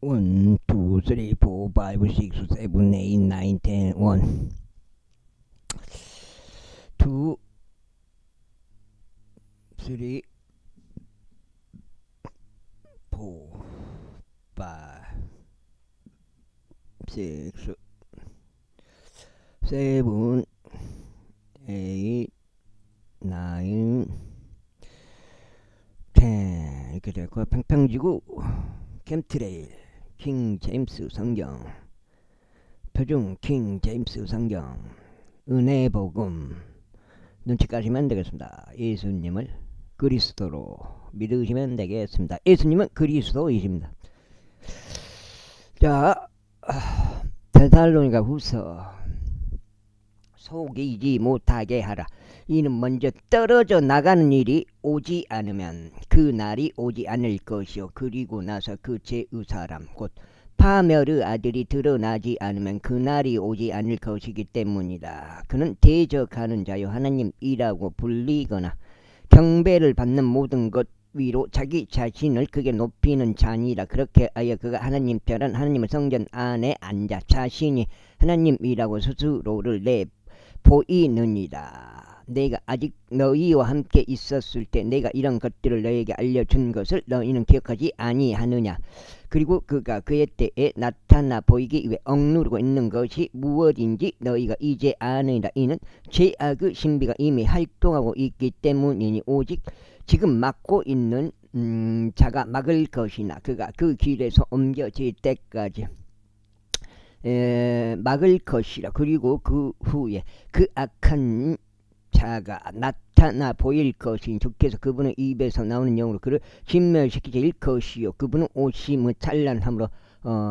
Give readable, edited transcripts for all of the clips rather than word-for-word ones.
1, 2, 3, 4, 5, 6, 7, 8, 9, 10, 1, 2, 3, 4, 5, 6, 7, 8, 9, 10 이렇게 되고 팽팽지구 캠트레일 킹 제임스 성경 표준 킹 제임스 성경 은혜 복음 눈치까지면 되겠습니다. 예수님을 그리스도로 믿으시면 되겠습니다. 예수님은 그리스도이십니다. 자, 데살로니가 후서 속이지 못하게 하라. 이는 먼저 떨어져 나가는 일이 오지 않으면 그 날이 오지 않을 것이요 그리고 나서 그 죄의 사람 곧 파멸의 아들이 드러나지 않으면 그 날이 오지 않을 것이기 때문이다. 그는 대적하는 자요 하나님이라고 불리거나 경배를 받는 모든 것 위로 자기 자신을 크게 높이는 자니라. 그렇게 하여 그가 하나님 편한 하나님의 성전 안에 앉아 자신이 하나님이라고 스스로를 보이느니라. 내가 아직 너희와 함께 있었을 때 내가 이런 것들을 너희에게 알려준 것을 너희는 기억하지 아니하느냐. 그리고 그가 그의 때에 나타나 보이기 위해 억누르고 있는 것이 무엇인지 너희가 이제 아느니라. 이는 죄악의 신비가 이미 활동하고 있기 때문이니 오직 지금 막고 있는 자가 막을 것이나 그가 그 길에서 옮겨질 때까지 막을 것이라. 그리고 그 후에 그 악한 자가 나타나 보일 것이니 주께서 그분의 입에서 나오는 영으로 그를 진멸시키실 것이요 그분은 오심의 찬란함으로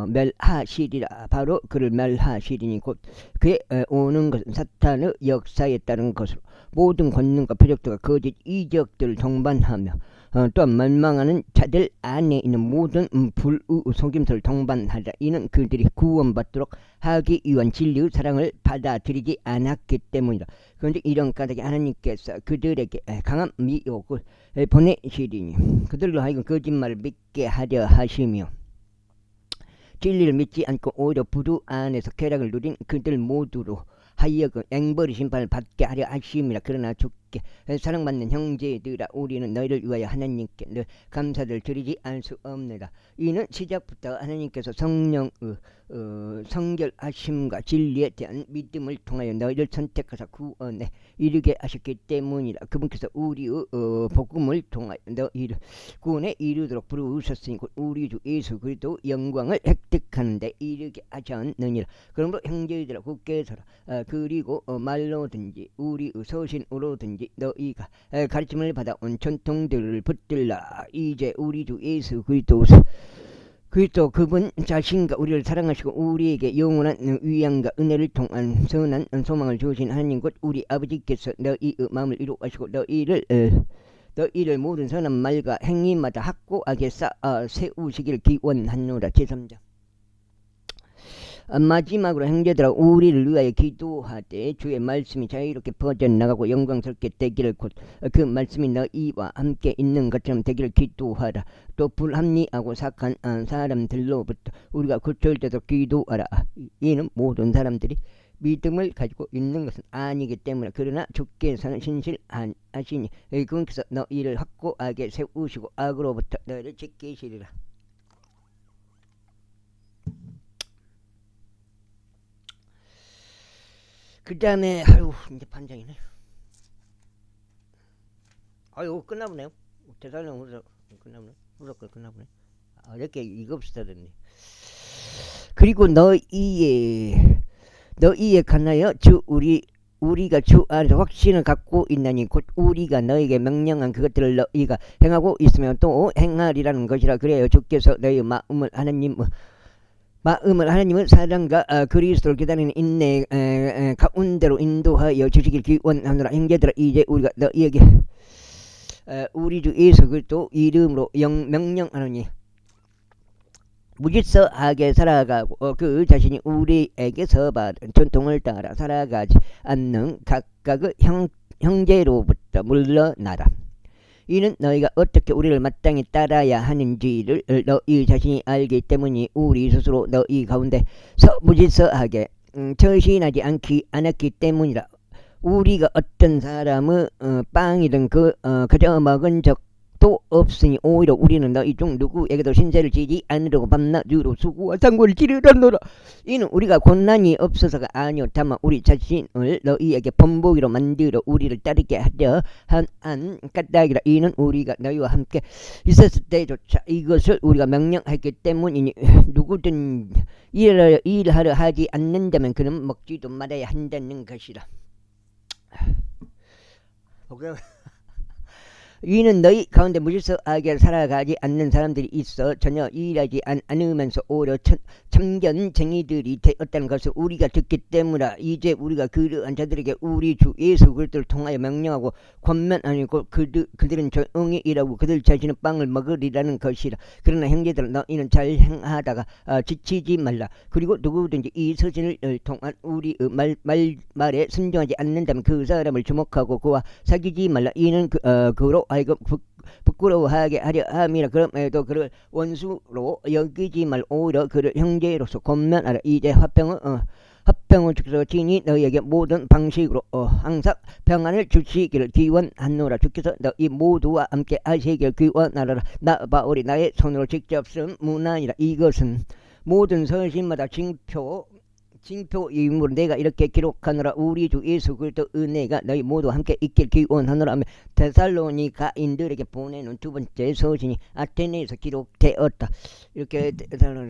멸하시리라. 바로 그를 멸하시리니 곧 그의 오는 것은 사탄의 역사에 따른 것으로 모든 권능과 표적들과 거짓 이적들을 동반하며 또한 멸망하는 자들 안에 있는 모든 불의 속임수를 동반하라. 이는 그들이 구원받도록 하기 위한 진리의 사랑을 받아들이지 않았기 때문이다. 그런데 이런 까닭에 하나님께서 그들에게 강한 미혹을 보내시리니 그들로 하여금 거짓말을 믿게 하려 하시며 진리를 믿지 않고 오히려 부두 안에서 쾌락을 누린 그들 모두로 하여금 앵벌이 심판을 받게 하려 하심이라. 그러나 주께 사랑받는 형제들아 우리는 너희를 위하여 하나님께 늘 감사를 드리지 않을 수 없느라. 이는 시작부터 하나님께서 성령의 성결하심과 진리에 대한 믿음을 통하여 너희를 선택하사 구원에 이르게 하셨기 때문이라. 그분께서 우리의 복음을 통하여 너희를 구원에 이르도록 부르셨으니 곧 우리 주 예수 그리스도 영광을 획득하는 데 이르게 하셨느니라. 그러므로 형제들아 굳게 서라. 그리고 말로든지 우리의 서신으로든지 너희가 가르침을 받아온 전통들을 붙들라. 이제 우리 주 예수 그리스도 그분 자신과 우리를 사랑하시고 우리에게 영원한 위안과 은혜를 통한 선한 소망을 주신 하나님 곧 우리 아버지께서 너희의 마음을 이루하시고 너희를 모든 선한 말과 행위마다 확고하게 세우시길 기원하노라. 제3장 마지막으로 형제들아 우리를 위하여 기도하되 주의 말씀이 자유롭게 퍼져나가고 영광스럽게 되기를 곧 그 말씀이 너희와 함께 있는 것처럼 되기를 기도하라. 또 불합리하고 사악한 사람들로부터 우리가 구출되도록 기도하라. 이는 모든 사람들이 믿음을 가지고 있는 것은 아니기 때문에 그러나 주께서는 신실하시니 그분께서 너희를 확고하게 세우시고 악으로부터 너희를 지키시리라. 그 다음에 이제 판장이네. 끝나보네요. 대살로니가 끝나보네. 후서 끝나보네. 이렇게 읽읍시다 됐네. 그리고 너희에 관하여 우리가 주 안에서 확신을 갖고 있나니 곧 우리가 너에게 명령한 그것들을 너희가 행하고 있으면 또 행하리라는 것이라. 그래요 주께서 너희 마음을 하나님의 사랑과 그리스도를 기다리는 인내 가운데로 인도하여 주시길 기원하노라. 형제들아 이제 우리가 너희에게 우리 주 예수 그리스도 이름으로 명령하노니 무질서하게 살아가고 그 자신이 우리에게서 받은 전통을 따라 살아가지 않는 각각의 형제로부터 물러나라. 이는 너희가 어떻게 우리를 마땅히 따라야 하는지를 너희 자신이 알기 때문이 우리 스스로 너희 가운데서 무질서하게 처신하지 않았기 때문이라. 우리가 어떤 사람의 빵이든 그저 먹은 적도 없으니 오히려 우리는 너희 중 누구에게도 신세를 지지 않으려고 밤낮 주로 수고와 상고를 지르렀노라. 이는 우리가 고난이 없어서가 아니요 다만 우리 자신을 너희에게 본보기로 만들어 우리를 따르게 하려 한 까닭이라. 이는 우리가 너희와 함께 있었을 때조차 이것을 우리가 명령했기 때문이니 누구든 일하려 하지 않는다면 그는 먹지도 말아야 한다는 것이라. 이는 너희 가운데 무질서하게 살아가지 않는 사람들이 있어 전혀 일하지 않으면서 오히려 참견쟁이들이 되었다는 것을 우리가 듣기 때문이라. 이제 우리가 그러한 자들에게 우리 주 예수 그리스도를 통하여 명령하고 권면하고 그들은 조용히 일하고 그들 자신은 빵을 먹으리라는 것이라. 그러나 형제들아 너희는 잘 행하다가 지치지 말라. 그리고 누구든지 이 서신을 통한 우리의 말에 순종하지 않는다면 그 사람을 주목하고 그와 사귀지 말라. 이는 그로 하여금 부끄러워하게 하려 함이라. 그럼에도 그를 원수로 여기지 말 오히려 그를 형제로서 권면하라. 이제 화평을 주께서 친히 너희에게 모든 방식으로 항상 평안을 주시기를 기원하노라. 주께서 너희 모두와 함께 하시기를 기원하노라. 나 바울이 나의 손으로 직접 쓴 문안이라. 이것은 모든 서신마다 징표이므로 내가 이렇게 기록하노라. 우리 주 예수 그리스도 은혜가 너희 모두 함께 있길 기원하노라 하며 데살로니가인들에게 보내는 두 번째 서신이 아테네에서 기록되었다. 이렇게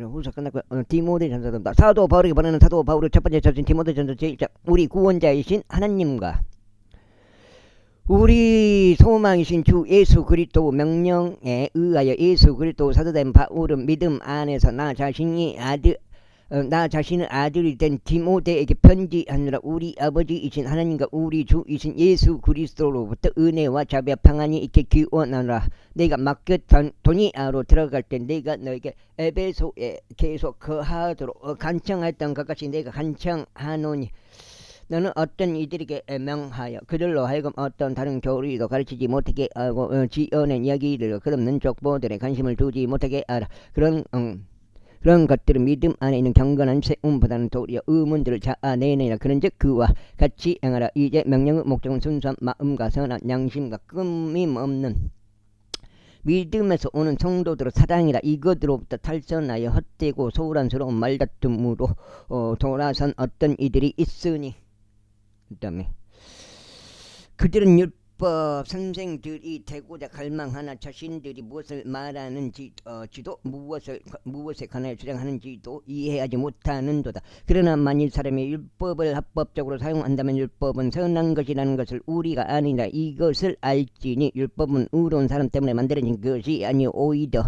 후서 끝났고 디모데전서입니다. 사도 바울에게 보내는 사도 바울의 첫 번째 서신 디모데전서 제1장. 우리 구원자이신 하나님과 우리 소망이신 주 예수 그리스도 명령에 의하여 예수 그리스도 사도된 바울은 믿음 안에서 나 자신의 아들이 된 디모데에게 편지하느라. 우리 아버지이신 하나님과 우리 주이신 예수 그리스도로부터 은혜와 자비와 평안이 있게 기원하노라. 내가 마케도니아로 들어갈 때 내가 너에게 에베소에 계속 거하도록 간청했던 것 같이 내가 간청하노니 너는 어떤 이들에게 명하여 그들로 하여금 어떤 다른 교리도 가르치지 못하게 하고 지어낸 이야기들 끝없는 족보들에 관심을 두지 못하게 하라. 그런 것들은 믿음 안에 있는 경건한 세움보다는 도리어 의문들을 자아내느니라. 그런즉 그와 같이 행하라. 이제 명령의 목적은 순수한 마음과 선한 양심과 끊임없는 믿음에서 오는 성도들의 사랑이라. 이것으로부터 탈선하여 헛되고 소란스러운 말다툼으로 돌아선 어떤 이들이 있으니 그 다음에 그들은 율법 선생들이 되고자 갈망하나 자신들이 무엇을 말하는지도 무엇에 관하여 주장하는지도 이해하지 못하는도다. 그러나 만일 사람이 율법을 합법적으로 사용한다면 율법은 선한 것이라는 것을 우리가 아니라. 이것을 알지니 율법은 의로운 사람 때문에 만들어진 것이 아니요 오히려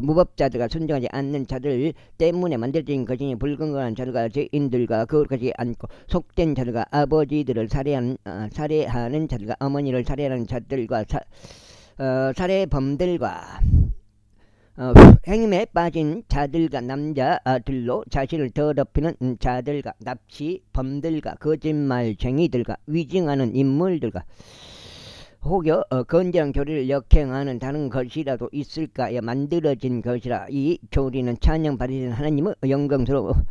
무법자들과 순종하지 않는 자들 때문에 만들어진 것이니. 불건강한 자들과 죄인들과 거룩하지 않고 속된 자들과 아버지들을 살해하는 자들과 어머니를 살해하는 자들과 살해범들과 행음에 빠진 자들과 남자들로 자신을 더럽히는 자들과 납치범들과 거짓말쟁이들과 위증하는 인물들과 혹여 건전한 교리를 역행하는 다른 것이라도 있을까에 만들어진 것이라. 이 교리는 찬양 받으신 하나님의 영광스러운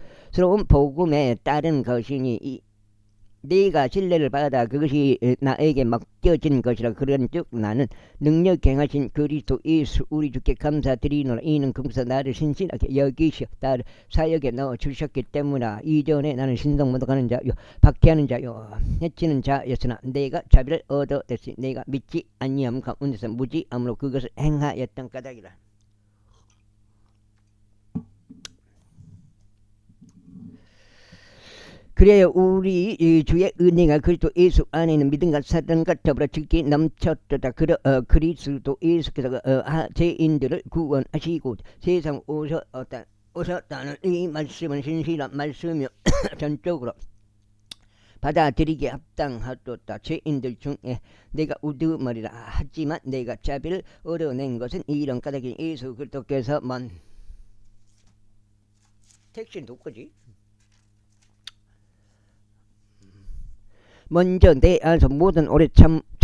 복음에 따른 것이니 네가 신뢰를 받아 그것이 나에게 맡겨진 것이라. 그런즉 나는 능력 행하신 그리스도 예수 우리 주께 감사드리노라. 이는 그분께서 나를 신실하게 여기시어 나를 사역에 넣어주셨기 때문이라. 이전에 나는 신성 모독하는 자요 박해하는 자요 해치는 자였으나 내가 자비를 얻어냈으니 내가 믿지 아니함 가운데서 무지함으로 그것을 행하였던 까닭이라. 그래요. 우리 주의 은혜가 그리스도 예수 안에 있는 믿음과 사랑과 더불어 즐기 넘쳤도다. 그리스도 예수께서 죄인들을 구원하시고 세상 오셨다는 이 말씀은 신실한 말씀이요 전적으로 받아들이기에 합당하도다. 죄인들 중에 내가 우두머리라 하지만 내가 자비를 얻어낸 것은 이런 까닭이 예수 그리스도께서 택시 누구지? 먼저 내 안에서 모든 오래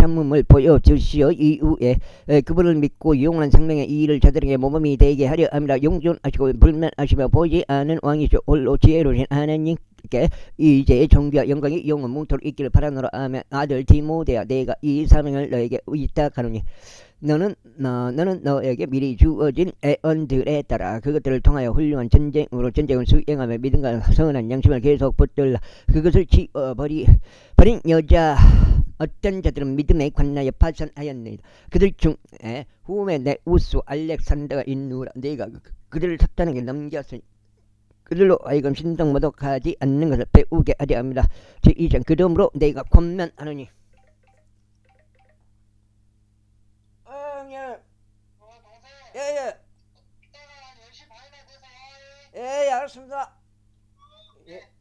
참음을 보여주시어 이후에 그분을 믿고 영원한 생명의 이의를 저들에게 모범이 되게 하려 합니다. 용존하시고 불면하시며 보이지 않은 왕이시오 홀로 지혜로우신 하나님께 이제 정비와 영광이 영원 뭉토록 있기를 바라노라. 아멘. 아들 디모데야, 내가 이 사명을 너에게 위탁하노니 너는 너에게 미리 주어진 애언들에 따라 그것들을 통하여 훌륭한 전쟁을 수행하며 믿음과 선한 양심을 계속 붙들라. 그것을 버린 여자 어떤 자들은 믿음에 관하여 파산하였느니라. 그들 중에 후에 내 우수 알렉산더가 있누라. 내가 그들을 사탄에게 넘겼으니 그들로 하여금 신성모독하지 않는 것을 배우게 하려 합니다. 제2장 그러므로 내가 권면하노니 예. 예, 알았습니다.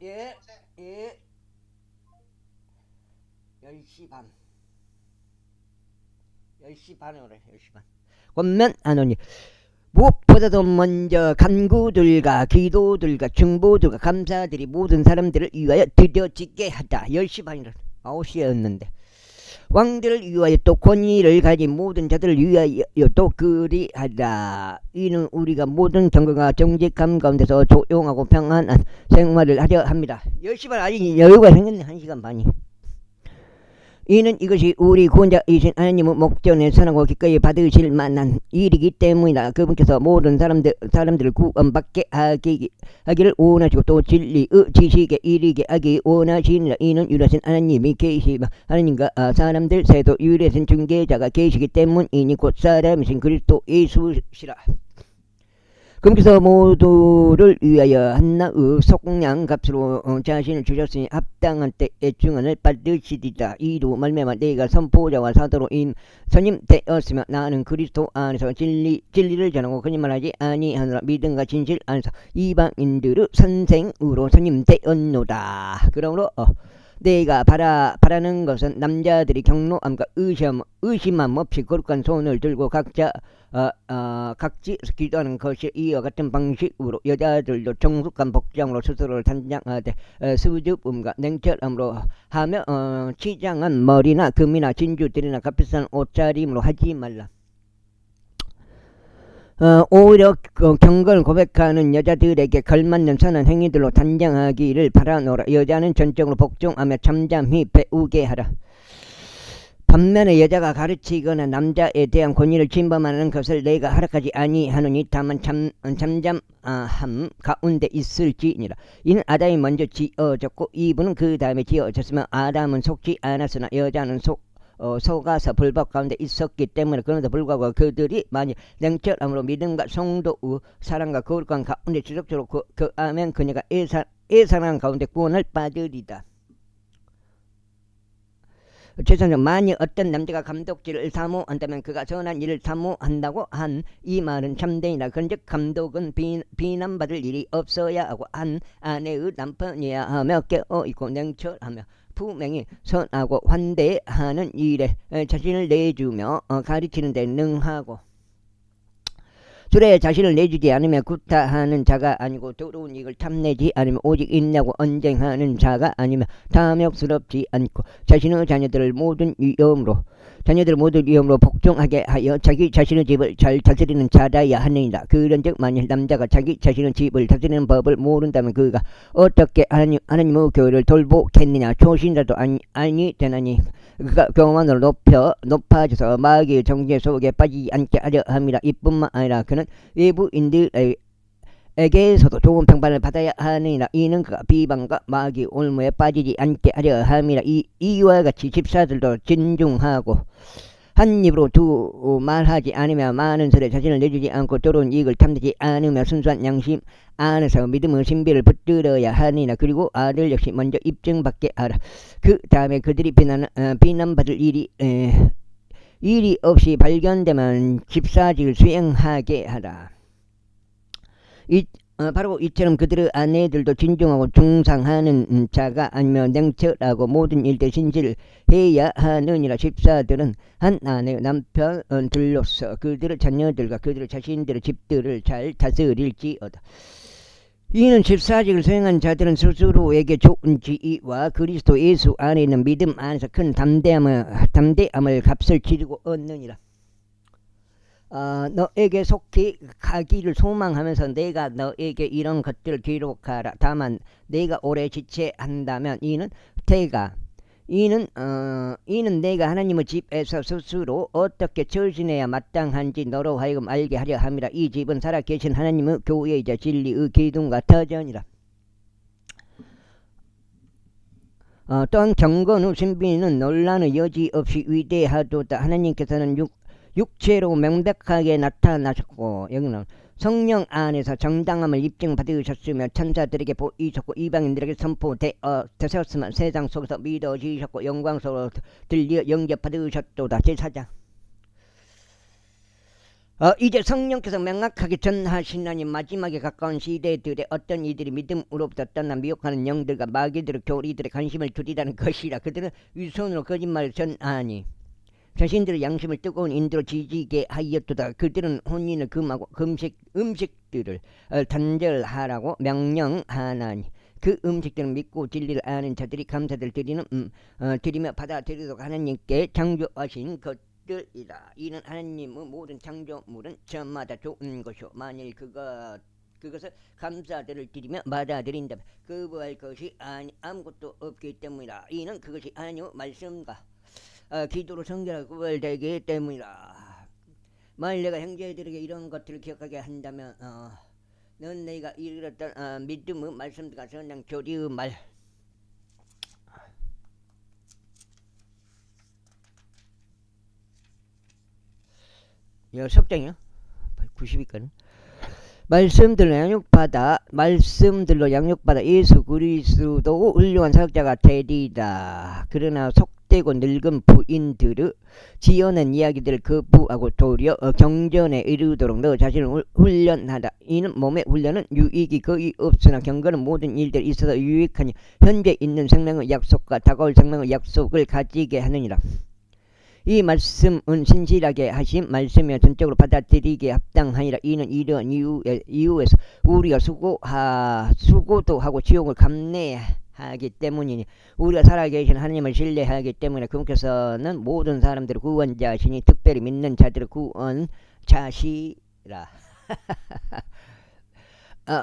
예. 10시 반. 10시 반에 오래. 10시 반. 권면하노니 무엇보다도 먼저 간구들과 기도들과 중보들과 감사들이 모든 사람들을 위하여 드려지게 하다. 10시 반이라 9시였는데 왕들을 위하여 또 권위를 가진 모든 자들을 위하여 또 그리하다. 이는 우리가 모든 경건과 정직함 가운데서 조용하고 평안한 생활을 하려 합니다. 10시 반 아직 여유가 생겼네. 1시간 반이. 이는 이것이 우리 구원자이신 하나님의 목전에 선하고 기꺼이 받으실 만한 일이기 때문이다. 그분께서 모든 사람들을 구원받게 하기를 원하시고 또 진리의 지식에 이르게 하기 원하시니라. 이는 유일하신 하나님이 계시며 하나님과 사람들 사이도 유일하신 중개자가 계시기 때문이니 곧 사람이신 그리스도 예수시라. 그분께서 모두를 위하여 한나의 속량값으로 자신을 주셨으니 합당한 때의 증언을 받으시리라. 이로 말미암아 내가 선포자와 사도로 선임되었으며 나는 그리스도 안에서 진리를 전하고 거짓말하지 아니하노라. 믿음과 진실 안에서 이방인들의 선생으로 선임되었노라. 그러므로 내가 바라는 것은 남자들이 경로함과 의심함 없이 거룩한 손을 들고 각자 각지 기도하는 것이 이와 같은 방식으로 여자들도 정숙한 복장으로 스스로를 단장하되 수줍음과 냉철함으로 하며 치장한 머리나 금이나 진주들이나 값비싼 옷차림으로 하지 말라. 오히려 경건을 고백하는 여자들에게 걸맞는 선한 행위들로 단장하기를 바라노라. 여자는 전적으로 복종하며 잠잠히 배우게 하라. 반면에 여자가 가르치거나 남자에 대한 권위를 침범하는 것을 내가 허락하지 아니하노니 다만 잠잠함 가운데 있을지니라. 이는 아담이 먼저 지어졌고 이브는 그 다음에 지어졌으며 아담은 속지 않았으나 여자는 속아서 불법 가운데 있었기 때문에 그런데 불구하고 그들이 만일 냉철함으로 믿음과 성도의 사랑과 거룩한 가운데 지속적으로 거하면 그녀가 애사랑 가운데 구원을 받으리다. 최선적 만일 어떤 남자가 감독질을 사모한다면 그가 선한 일을 사모한다고 한 이 말은 참되니라. 그런즉 감독은 비난받을 일이 없어야 하고 한 아내의 남편이야 하며 깨어있고 냉철하며 분명히 선하고 환대하는 일에 자신을 내주며 가르치는 데 능하고 술에 자신을 내주지 않으며 구타하는 자가 아니고 더러운 이익을 탐내지 않으며 오직 인내하고 언쟁하는 자가 아니며 탐욕스럽지 않고 자신의 자녀들을 모든 위험으로 복종하게 하여 자기 자신의 집을 잘 다스리는 자라야 하느니라. 그런즉 만일 남자가 자기 자신의 집을 다스리는 법을 모른다면 그가 어떻게 하나님의 교회를 돌보겠느냐. 초신자도 아니 되나니 그가 교만으로 높아져서 마귀의 정죄 속에 빠지지 않게 하려 합니다. 이뿐만 아니라 그는 외부인들에게서도 좋은 평판을 받아야 하느니라. 이는 그가 비방과 마귀 올무에 빠지지 않게 하려 함이라. 이와 같이 집사들도 진중하고 한 입으로 두 말하지 않으며 많은 설에 자신을 내주지 않고 더러운 이익을 탐내지 않으며 순수한 양심 안에서 믿음의 신비를 붙들어야 하니라. 그리고 아들 역시 먼저 입증받게 하라. 그 다음에 그들이 비난받을 일이 없이 발견되면 집사직을 수행하게 하라. 바로 이처럼 그들의 아내들도 진중하고 중상하는 자가 아니며 냉철하고 모든 일대 신실해야 하느니라. 집사들은 한 아내의 남편들로서 그들의 자녀들과 그들의 자신들의 집들을 잘 다스릴지어다. 이는 집사직을 수행한 자들은 스스로에게 좋은 지위와 그리스도 예수 안에 있는 믿음 안에서 큰 담대함을 값을 치르고 얻느니라. 너에게 속히 가기를 소망하면서 내가 너에게 이런 것들을 기록하라. 다만 내가 오래 지체한다면 이는 내가 하나님의 집에서 스스로 어떻게 처신해야 마땅한지 너로 하여금 알게 하려 함이라. 이 집은 살아계신 하나님의 교회이자 진리의 기둥과 터전이라. 또한 경건 후 신비는 논란의 여지 없이 위대하도다. 하나님께서는 육체로 명백하게 나타나셨고 여기는 성령 안에서 정당함을 입증받으셨으며 천사들에게 보이셨고 이방인들에게 선포되셨으며 세상 속에서 믿어지셨고 영광스러워 들려 영접받으셨도다. 제4장. 이제 성령께서 명확하게 전하시나니 마지막에 가까운 시대들에 어떤 이들이 믿음으로부터 떠나 미혹하는 영들과 마귀들의 교리들의 관심을 두리라는 것이라. 그들은 위선으로 거짓말을 전하니 자신들의 양심을 뜨거운 인도로 지지게 하였도다. 그들은 혼인을 금하고 음식들을 단절하라고 명령하나니 그 음식들은 믿고 진리를 아는 자들이 감사를 드리며 받아들이도록 하나님께 창조하신 것들이다. 이는 하나님의 모든 창조물은 저마다 좋은 것이요 만일 그것을 감사들을 드리며 받아들인다면 거부할 것이 아무것도 없기 때문이다. 이는 그것이 하나님의 말씀과 기도로 성결하고 구별되기 때문이라. 만일 내가 형제들에게 이런 것들을 기억하게 한다면 넌 내가 이르렀던 믿음의 말씀과 선량 교리의 말 석장이요? 90위까지 말씀들로 양육받아 예수 그리스도 훌륭한 사역자가 되리다. 그러나 속되고 늙은 부인들의 지어낸 이야기들을 거부하고 도리어 경전에 이르도록 너 자신을 훈련하다. 이는 몸의 훈련은 유익이 거의 없으나 경건은 모든 일들이 있어서 유익하니 현재 있는 생명의 약속과 다가올 생명의 약속을 가지게 하느니라. 이 말씀은 신실하게 하신 말씀이며 전적으로 받아들이기에 합당하니라. 이는 이러한 이유에서 우리가 수고도 하고 지옥을 감내하기 때문이니 우리가 살아계신 하나님을 신뢰하기 때문에 그분께서는 모든 사람들의 구원자시니 특별히 믿는 자들의 구원자시라.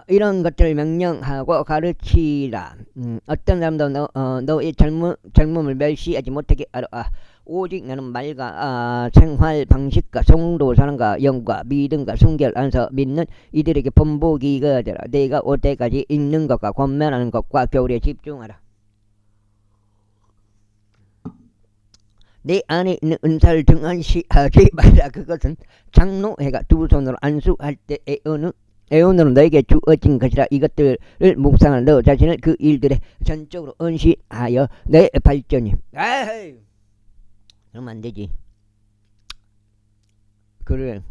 이런 것들을 명령하고 가르치라. 어떤 사람도 너의 젊음을 멸시하지 못하게 하라. 오직 나는 말과 생활 방식과 성도 사랑과 영과 믿음과 순결 안에서 믿는 이들에게 본보기가 되라. 내가 올 때까지 읽는 것과 권면하는 것과 교리에 집중하라. 내 안에 있는 은사를 등한시하지 말라. 그것은 장로회가 두 손으로 안수할 때 애원으로 너에게 주어진 것이라. 이것들을 묵상하는 너 자신을 그 일들에 전적으로 언시하여 내 발전이 그러면 안 되지. 그래.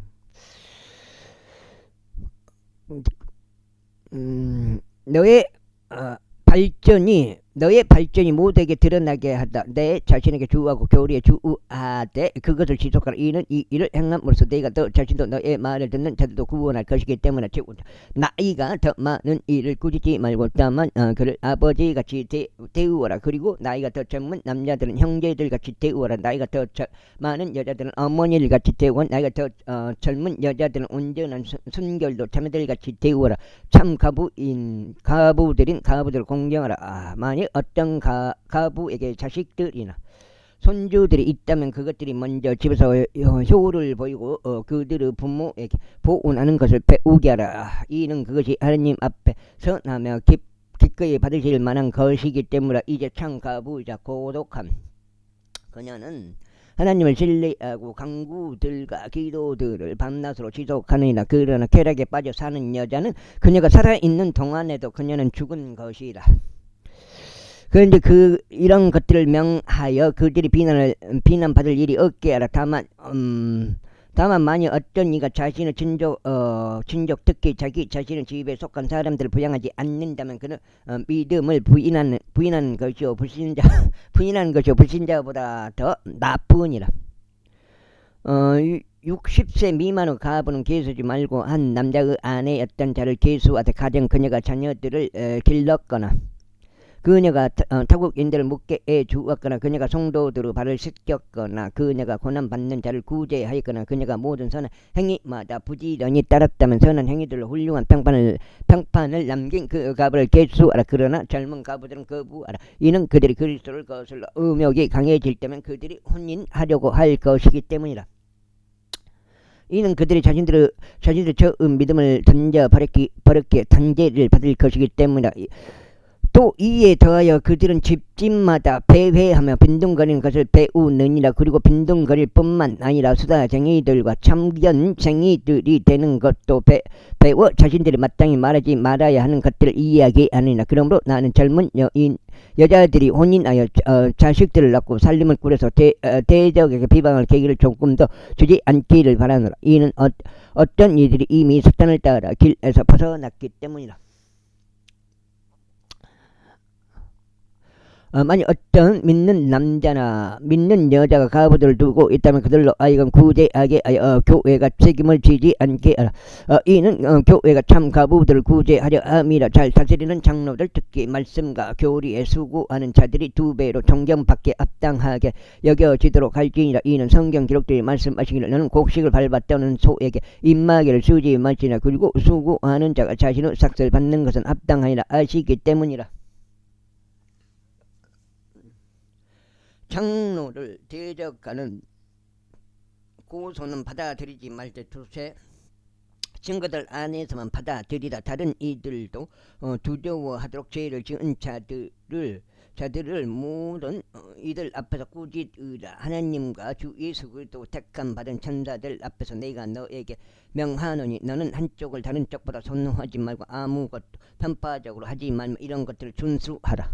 너의 발전이 모두에게 드러나게 하다. 내 자신에게 주하고 교리에 주하되 그것을 지속하라. 이는 이 일을 행함으로써 내가 너 자신도 너의 말을 듣는 자들도 구원할 것이기 때문에 나이가 더 많은 일을 꾸짖지 말고 다만 그를 아버지같이 대우하라. 그리고 나이가 더 젊은 남자들은 형제들같이 대우하라. 나이가 더 많은 여자들은 어머니들같이 대우하고 나이가 더 젊은 여자들은 온전한 순결도 자매들같이 대우하라. 참 가부들인 가부들을 공경하라. 만일 어떤 가부에게 자식들이나 손주들이 있다면 그것들이 먼저 집에서 효를 보이고 그들의 부모에게 보온하는 것을 배우게 하라. 이는 그것이 하나님 앞에 선하며 기꺼이 받으실 만한 것이기 때문에 이제 참 가부이자 고독함 그녀는 하나님을 신뢰하고 강구들과 기도들을 밤낮으로 지속하느니라. 그러나 쾌락에 빠져 사는 여자는 그녀가 살아있는 동안에도 그녀는 죽은 것이라. 그런데 이런 것들을 명하여 그들이 비난받을 일이 없게 하라. 다만 만일 어떤 이가 자신의 친족 특히 자기 자신의 집에 속한 사람들을 부양하지 않는다면 그는 믿음을 부인하는 것이요 불신자보다 더 나쁘니라. 60세 미만의 가부는 계수지 말고 한 남자의 아내였던 자를 계수하되 가령 그녀가 자녀들을 길렀거나 그녀가 타국인들을 묵게 해 주었거나 그녀가 성도들의 발을 씻겼거나 그녀가 고난받는 자를 구제하였거나 그녀가 모든 선한 행위마다 부지런히 따랐다면 선한 행위들로 훌륭한 평판을 남긴 그 가부를 계수하라. 그러나 젊은 가부들은 거부하라. 이는 그들이 그리스도를 거슬러 음욕이 강해질 때면 그들이 혼인하려고 할 것이기 때문이라. 이는 그들이 자신들의 처음 믿음을 던져 버렸기에 단죄를 받을 것이기 때문이라. 또 이에 더하여 그들은 집집마다 배회하며 빈둥거리는 것을 배우느니라. 그리고 빈둥거릴 뿐만 아니라 수다쟁이들과 참견쟁이들이 되는 것도 배워 자신들이 마땅히 말하지 말아야 하는 것들을 이야기하느니라. 그러므로 나는 젊은 여자들이 혼인하여 자식들을 낳고 살림을 꾸려서 대적에게 비방할 계기를 조금 더 주지 않기를 바라노라. 이는 어떤 이들이 이미 사탄을 따라 길에서 벗어났기 때문이라. 만약 어떤 믿는 남자나 믿는 여자가 가부들을 두고 있다면 그들로 하여금 구제하게 하여 교회가 책임을 지지 않게 하라. 이는 교회가 참 가부들을 구제하려 함이라. 잘 다스리는 장로들 특히 말씀과 교리에 수고하는 자들이 2배로 존경받게 합당하게 여겨지도록 할지니라. 이는 성경 기록들이 말씀하시기를 너는 곡식을 밟았다는 소에게 입마개를 쓰지 말지나. 그리고 수고하는 자가 자신의 삭슬 받는 것은 합당하니라 아시기 때문이라. 장로를 대적하는 고소는 받아들이지 말되 두세 증거들 안에서만 받아들이라. 다른 이들도 두려워하도록 죄를 지은 자들을 모든 이들 앞에서 꾸짖으라. 하나님과 주 예수 그리스도 택함 받은 천사들 앞에서 내가 너에게 명하노니 너는 한쪽을 다른 쪽보다 선호하지 말고 아무것도 편파적으로 하지 말며 이런 것들을 준수하라.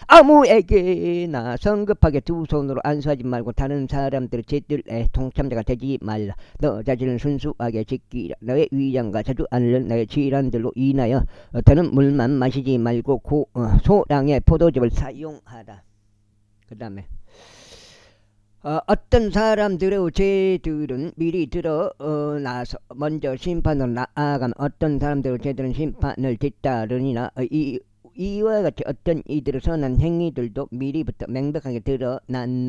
아무에게나 성급하게 두 손으로 안수하지 말고 다른 사람들의 죄들에 동참자가 되지 말라. 너 자신을 순수하게 지키라. 너의 위장과 자주 앓는 너의 질환들로 인하여 더는 물만 마시지 말고 소량의 포도즙을 사용하라. 그 다음에 어떤 사람들의 죄들은 미리 드러나서 먼저 심판으로 나아가면 어떤 사람들의 죄들은 심판을 뒤따르니라. 이와 같이 어떤 이들의 선한 행위들도 미리부터 명백하게 드러나느니라.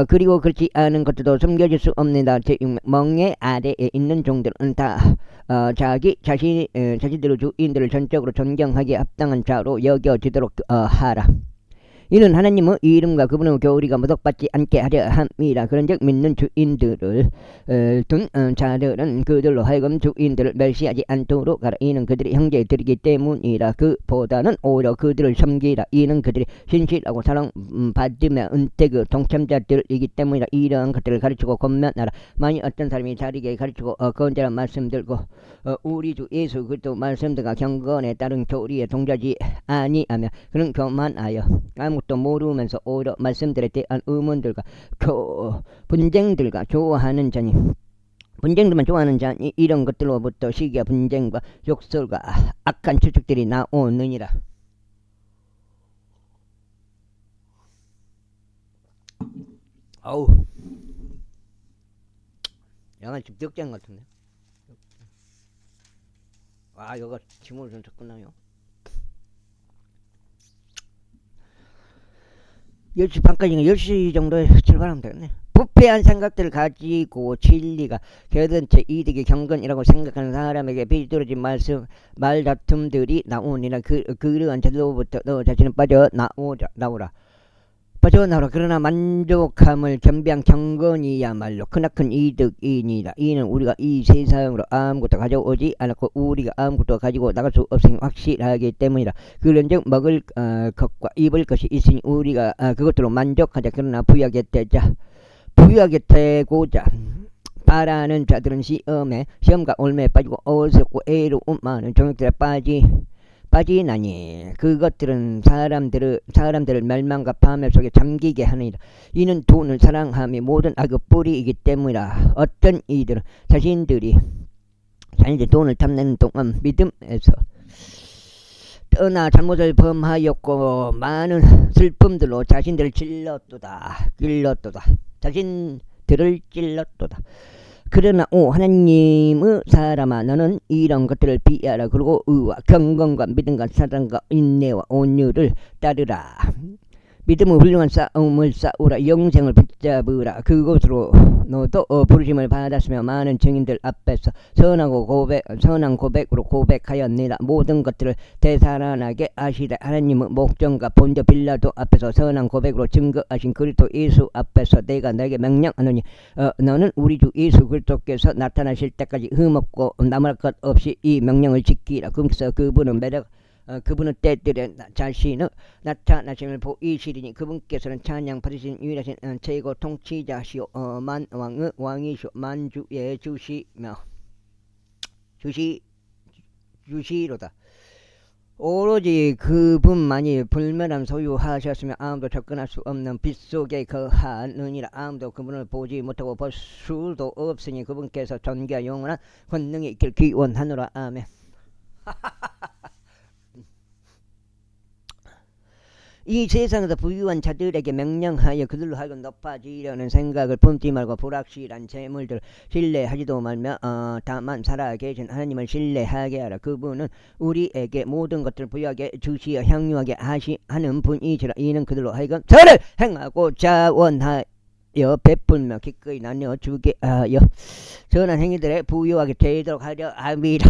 그리고 그렇지 않은 것들도 숨겨질 수 없느니라. 멍에 아래에 있는 종들은 다 자신들의 주인들을 전적으로 존경하기에 합당한 자로 여겨지도록 하라. 이는 하나님의 이름과 그분의 교리가 모독받지 않게 하려 함이라. 그런즉 믿는 주인들을 둔 자들은 그들로 하여금 주인들을 멸시하지 않도록 하라. 이는 그들이 형제들이기 때문이라. 그보다는 오히려 그들을 섬기라. 이는 그들이 신실하고 사랑받으며 은택의 동참자들이기 때문이라. 이러한 것들을 가르치고 권면하라. 만일 어떤 사람이 자리게 가르치고 건전한 말씀 들고 우리 주 예수 그리스도 말씀들과 경건에 따른 교리에 동조하지 아니하며 그는 교만하여 아무것도 모르면서 오히려 말씀들에 대한 의문들과 분쟁들과 좋아하는 자니 분쟁들만 좋아하는 자니 이런 것들로부터 시기와 분쟁과 욕설과 악한 추측들이 나오느니라. 어우, 양은 좀 득장 같은데. 와, 이거 침을 좀 쳤구나요. 10시 반까지는 10시 정도에 출발하면 되겠네. 부패한 생각들을 가지고 진리가 겨든채 이득이 경건이라고 생각하는 사람에게 비뚤어진 말다툼들이 나오니라. 그러한 자들로부터 너 자신은 빠져나오라. 그러나 만족함을 겸비한 경건이야말로 크나큰 이득이니라. 이는 우리가 이 세상으로 아무것도 가져오지 않았고 우리가 아무것도 가지고 나갈 수 없으니 확실하기 때문이라. 그런즉 먹을 것과 입을 것이 있으니 우리가 그것들로 만족하자. 그러나 부유하게 되고자 바라는 자들은 시험과 올매에 빠지고 어설고 애로운 많은 종역들에 빠지나니 그것들은 사람들을 멸망과 파멸 속에 잠기게 하느니라. 이는 돈을 사랑함이 모든 악의 뿌리이기 때문이라. 어떤 이들은 자신들이 돈을 탐내는 동안 믿음에서 떠나 잘못을 범하였고 많은 슬픔들로 자신들을 찔렀도다. 자신들을 찔렀도다. 그러나 오 하나님의 사람아, 너는 이런 것들을 피하라. 그리고 의와 경건과 믿음과 사랑과 인내와 온유를 따르라. 믿음의 훌륭한 싸움을 싸우라. 영생을 붙잡으라. 그것으로 너도 부르심을 받았으며 많은 증인들 앞에서 선한 고백으로 고백하였느니라. 모든 것들을 되살아나게 하시되 하나님의 목전과 본저 빌라도 앞에서 선한 고백으로 증거하신 그리스도 예수 앞에서 내가 너에게 명령하노니 너는 우리 주 예수 그리스도께서 나타나실 때까지 흠없고 남을 것 없이 이 명령을 지키라. 그래서 그분은 때들에 자신의 나타나심을 보이시리니 그분께서는 찬양 받으신 유일하신 최고 통치자시오. 만왕의 왕이시오. 만주의 주시로다. 오로지 그분만이 불멸함 소유하셨으며 아무도 접근할 수 없는 빛 속에 거하느니라. 아무도 그분을 보지 못하고 볼 수도 없으니 그분께서 존귀와 영원한 권능이 있길 기원하노라. 아멘. 이 세상에서 부유한 자들에게 명령하여 그들로 하여금 높아지려는 생각을 품지 말고 불확실한 재물들 신뢰하지도 말며 다만 살아계신 하나님을 신뢰하게 하라. 그분은 우리에게 모든 것들을 부유하게 주시어 향유하게 하는 분이시라. 이는 그들로 하여금 선을 행하고 자원하여 베풀며 기꺼이 나누어 주게 하여 선한 행위들에 부유하게 되도록 하려 함이라.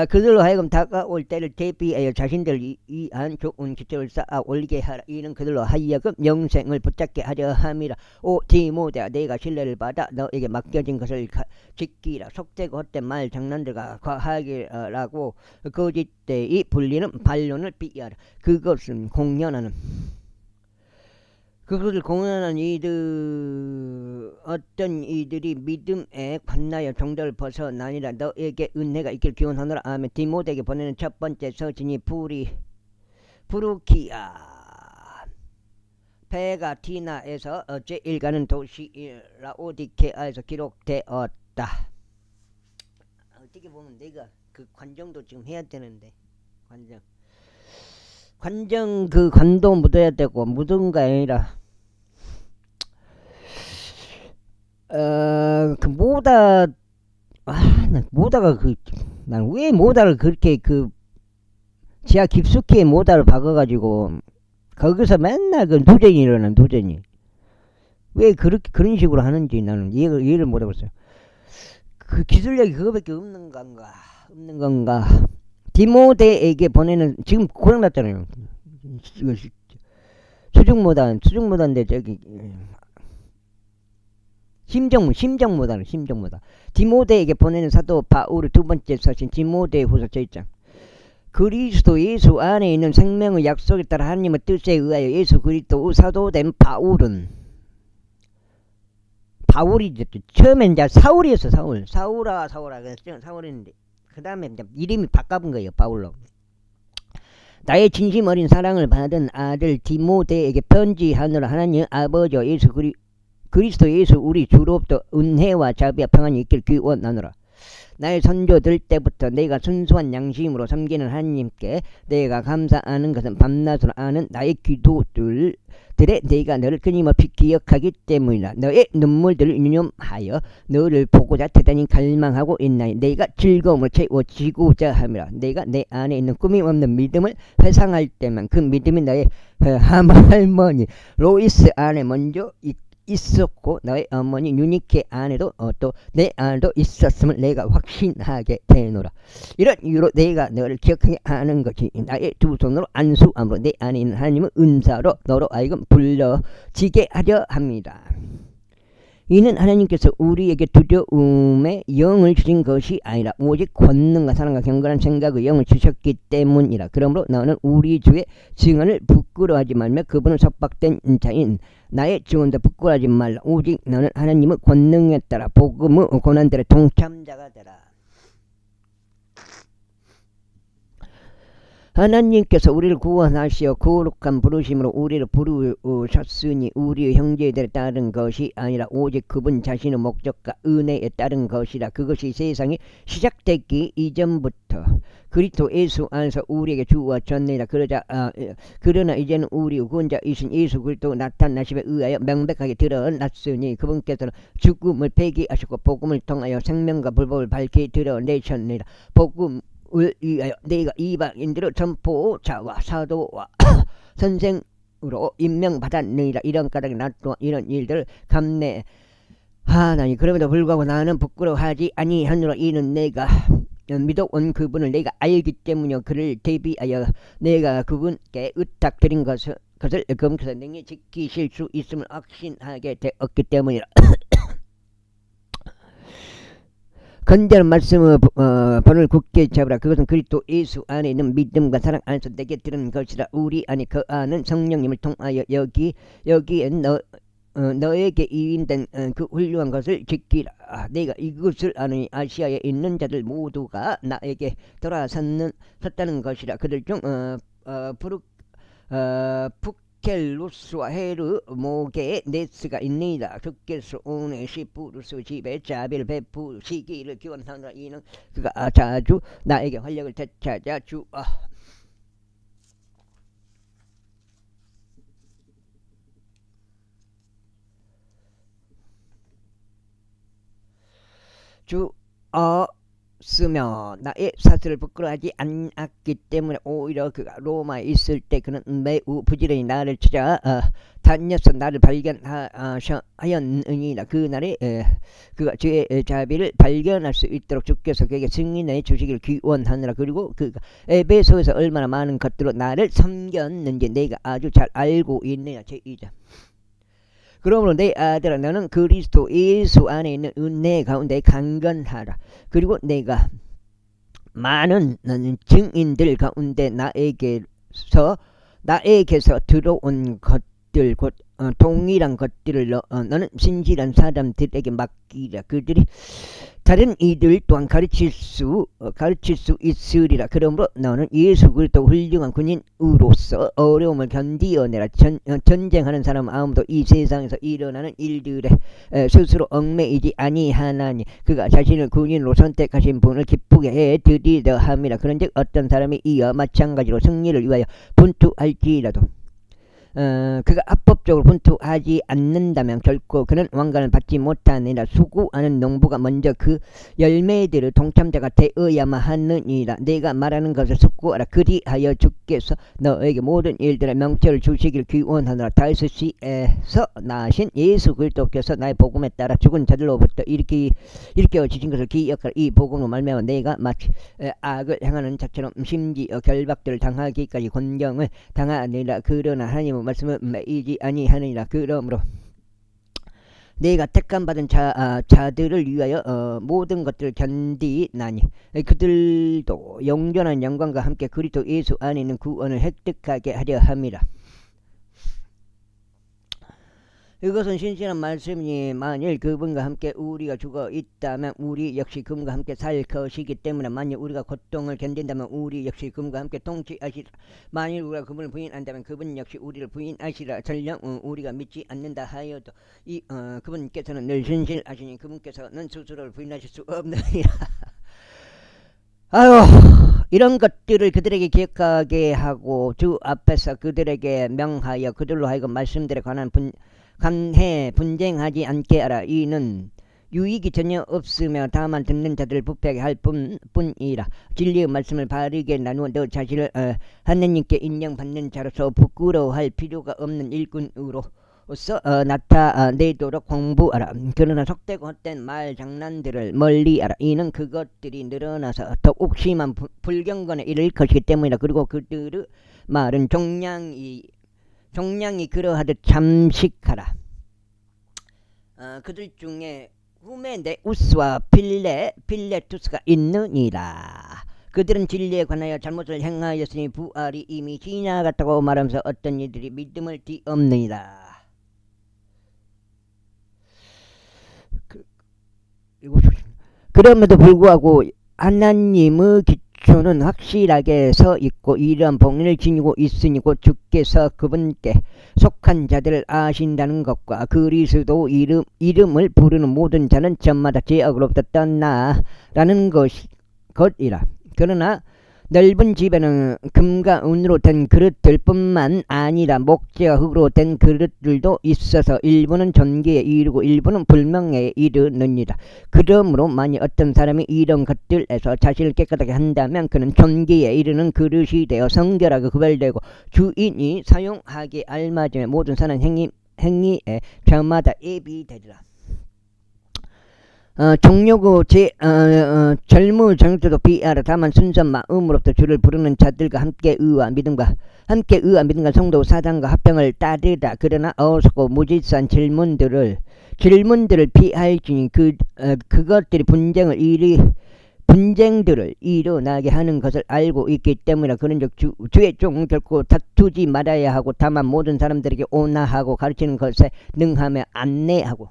그들로 하여금 다가올 때를 대비하여 자신들 위한 좋은 기초를 쌓아 올리게 하라. 이는 그들로 하여금 영생을 붙잡게 하려 함이라. 오 디모데야, 내가 신뢰를 받아 너에게 맡겨진 것을 지키라. 속되고 헛된 말 장난들과 과하게라고 거짓되이 불리는 반론을 피하라. 그것을 공연하는 어떤 이들이 믿음에 관나여 정도를 벗어나니라. 너에게 은혜가 있길 기원하노라. 아멘. 디모데에게 보내는 첫 번째 서신이 부르키아 페가티나에서 제1가는 도시 라오디케아에서 기록되었다. 어떻게 보면 내가 그 관정도 지금 해야 되는데 관정 그 관도 묻어야 되고 묻은 거 아니라 난 왜 모다를 그렇게 지하 깊숙이 모다를 박아가지고 거기서 맨날 누전이 일어나. 누전이 왜 그런 식으로 하는지 나는 이해를 못하겠어요. 그 기술력이 그거밖에 없는 건가. 디모데에게 보내는 지금 고장났잖아요. 수중모다인데 저기 심정모다. 디모데에게 보내는 사도 바울의 두 번째 서신 디모데후서 1장. 그리스도 예수 안에 있는 생명의 약속에 따라 하나님의 뜻에 의하여 예수 그리스도 사도된 바울이 처음엔 이제 사울이었어. 사울아 그랬죠. 사울인데 그 다음에 이름이 바꿔본 거예요. 바울로. 나의 진심 어린 사랑을 받은 아들 디모데에게 편지하노라. 하나님 아버지 그리스도 예수 우리 주로부터 은혜와 자비와 평안이 있길 기원하노라. 나의 선조들 때부터 내가 순수한 양심으로 섬기는 하나님께 내가 감사하는 것은 밤낮으로 아는 나의 기도들에 내가 너를 끊임없이 기억하기 때문이라. 너의 눈물들을 유념하여 너를 보고자 대단히 갈망하고 있나니 내가 즐거움을 채워지고자 함이라. 내가 내 안에 있는 꿈이 없는 믿음을 회상할 때만 그 믿음이 너의 할머니 로이스 안에 먼저 있었고 너의 어머니 유니케 안에도 또 내 안에도 있었음을 내가 확신하게 되노라. 이런 이유로 내가 너를 기억하게 하는 것이 나의 두 손으로 안수함으로 내 안에 있는 하나님의 은사로 너로 하여금 불러지게 하려 합니다. 이는 하나님께서 우리에게 두려움의 영을 주신 것이 아니라 오직 권능과 사랑과 경건한 생각의 영을 주셨기 때문이라. 그러므로 너는 우리 주의 증언을 부끄러워하지 말며 그분은 속박된 자인 나의 증언도 부끄러워하지 말라. 오직 너는 하나님의 권능에 따라 복음의 고난들의 동참자가 되라. 하나님께서 우리를 구원하시어 거룩한 부르심으로 우리를 부르셨으니 우리의 형제들에 따른 것이 아니라 오직 그분 자신의 목적과 은혜에 따른 것이라. 그것이 세상이 시작되기 이전부터 그리스도 예수 안에서 우리에게 주어졌느니라. 그러나 이제는 우리 구원자이신 예수 그리스도 나타나심에 의하여 명백하게 드러났으니 그분께서는 죽음을 폐기하시고 복음을 통하여 생명과 불법을 밝히 드러내셨느니라. 복음을 위하여 내가 이방인들의 전포자와 사도와 선생으로 임명받았느니라. 이런 까닭에 나 또한 이런 일들을 감내하나니 그럼에도 불구하고 나는 부끄러워하지 아니하노라. 이는 내가 믿어온 그분을 내가 알기 때문이요 그를 대비하여 내가 그분께 의탁드린 것을 그분께서 능히 지키실 수 있음을 확신하게 되었기 때문이라. 건전한 말씀의 본을 굳게 잡으라. 그것은 그리스도 예수 안에 있는 믿음과 사랑 안에서 내게 들은 것이라. 우리 안에 그 안은 성령님을 통하여 여기에 너에게 이인된 그 훌륭한 것을 지키라. 내가 이것을 아느니 아시아에 있는 자들 모두가 나에게 돌아섰다는 것이라. 그들 중 푸켈루스와 헤르모게 네스가 있느니라. 주께서 오네시푸루스 집에 자비를 베푸시기를 기원하노라. 이는 그가 자주 나에게 활력을 되찾아 주었으며 나의 사슬을 부끄러워하지 않았기 때문에 오히려 그가 로마에 있을 때 그는 매우 부지런히 나를 찾아 다녀서 나를 발견하였느니라. 그날에 그가 주의 자비를 발견할 수 있도록 주께서 그에게 승인해 주시기를 기원하느라. 그리고 그가 에베소에서 얼마나 많은 것들로 나를 섬겼는지 내가 아주 잘 알고 있느냐. 제2장. 그러므로 내 아들아 너는 그리스도 예수 안에 있는 은혜 가운데 강건하라. 그리고 내가 많은 증인들 가운데 나에게서 들어온 것들 곧 동일한 것들을 너는 신실한 사람들에게 맡기라. 그들이 다른 이들 또한 가르칠 수 있으리라. 그러므로 너는 예수 그리스도 훌륭한 군인으로서 어려움을 견디어내라. 전쟁하는 사람 아무도 이 세상에서 일어나는 일들에 스스로 얽매이지 아니하나니 그가 자신을 군인으로 선택하신 분을 기쁘게 해드리려 함이라. 그런즉 어떤 사람이 이와 마찬가지로 승리를 위하여 분투할지라도 그가 합법적으로 분투하지 않는다면 결코 그는 왕관을 받지 못하느니라. 수고하는 농부가 먼저 그 열매들을 동참자가 되어야만 하느니라. 내가 말하는 것을 숙고하라. 그리하여 주께서 너에게 모든 일들의 명철을 주시길 기원하노라. 다윗에서 나신 예수 그리스도께서 나의 복음에 따라 죽은 자들로부터 일으켜지신 것을 기억하라. 이 복음으로 말미암아 내가 마치 악을 행하는 자처럼 심지어 결박들을 당하기까지 곤경을 당하느니라. 그러나 하나님은 말씀을 매이지 아니하느니라. 그러므로 내가 택함 받은 자들을 위하여 모든 것들을 견디나니 그들도 영존한 영광과 함께 그리스도 예수 안에 있는 구원을 획득하게 하려 함이라. 이것은 신실한 말씀이니 만일 그분과 함께 우리가 죽어 있다면 우리 역시 그분과 함께 살 것이기 때문에 만일 우리가 고통을 견딘다면 우리 역시 그분과 함께 통치하시라. 만일 우리가 그분을 부인한다면 그분 역시 우리를 부인하시라. 설령 우리가 믿지 않는다 하여도 그분께서는 늘 신실하시니 그분께서는 스스로를 부인하실 수 없느니라. 아유, 이런 것들을 그들에게 기억하게 하고 주 앞에서 그들에게 명하여 그들로 하여금 말씀들에 관한 분쟁하지 않게 하라. 이는 유익이 전혀 없으며 다만 듣는 자들을 부패하게 할 뿐이라. 진리의 말씀을 바르게 나누어 너 자신을 하느님께 인정받는 자로서 부끄러워할 필요가 없는 일꾼으로서 나타내도록 공부하라. 그러나 속되고 헛된 말 장난들을 멀리하라. 이는 그것들이 늘어나서 더욱 심한 불경건에 이를 것이기 때문이라. 그리고 그들의 말은 종량이 그러하듯 잠식하라. 그들 중에 후메네우스와 필레투스가 있느니라. 그들은 진리에 관하여 잘못을 행하였으니 부활이 이미 지나갔다고 말하면서 어떤 이들이 믿음을 뒤엎느니라. 그럼에도 불구하고 하나님의 기초는 확실하게 서 있고 이러한 복리를 지니고 있으니 곧 주께서 그분께 속한 자들을 아신다는 것과 그리스도 이름을 부르는 모든 자는 저마다 죄악으로부터 떠나라는 것이라. 그러나 넓은 집에는 금과 은으로 된 그릇들 뿐만 아니라 목재와 흙으로 된 그릇들도 있어서 일부는 존귀에 이르고 일부는 불명예에 이르느니라. 그러므로 만일 어떤 사람이 이런 것들에서 자신을 깨끗하게 한다면 그는 존귀에 이르는 그릇이 되어 성결하게 구별되고 주인이 사용하기에 알맞으며 모든 선한 행위에 저마다 예비되리라. 종료구 젊은 정도도 비하라. 다만 순전 마음으로부터 주를 부르는 자들과 함께 의와 믿음과 성도 사랑과 합병을 따르라. 그러나 어설고 무질서한 질문들을 피할지니 그것들이 분쟁들을 일어나게 하는 것을 알고 있기 때문이라. 그런즉 주의 종 결코 다투지 말아야 하고 다만 모든 사람들에게 온화하고 가르치는 것에 능하며 인내하고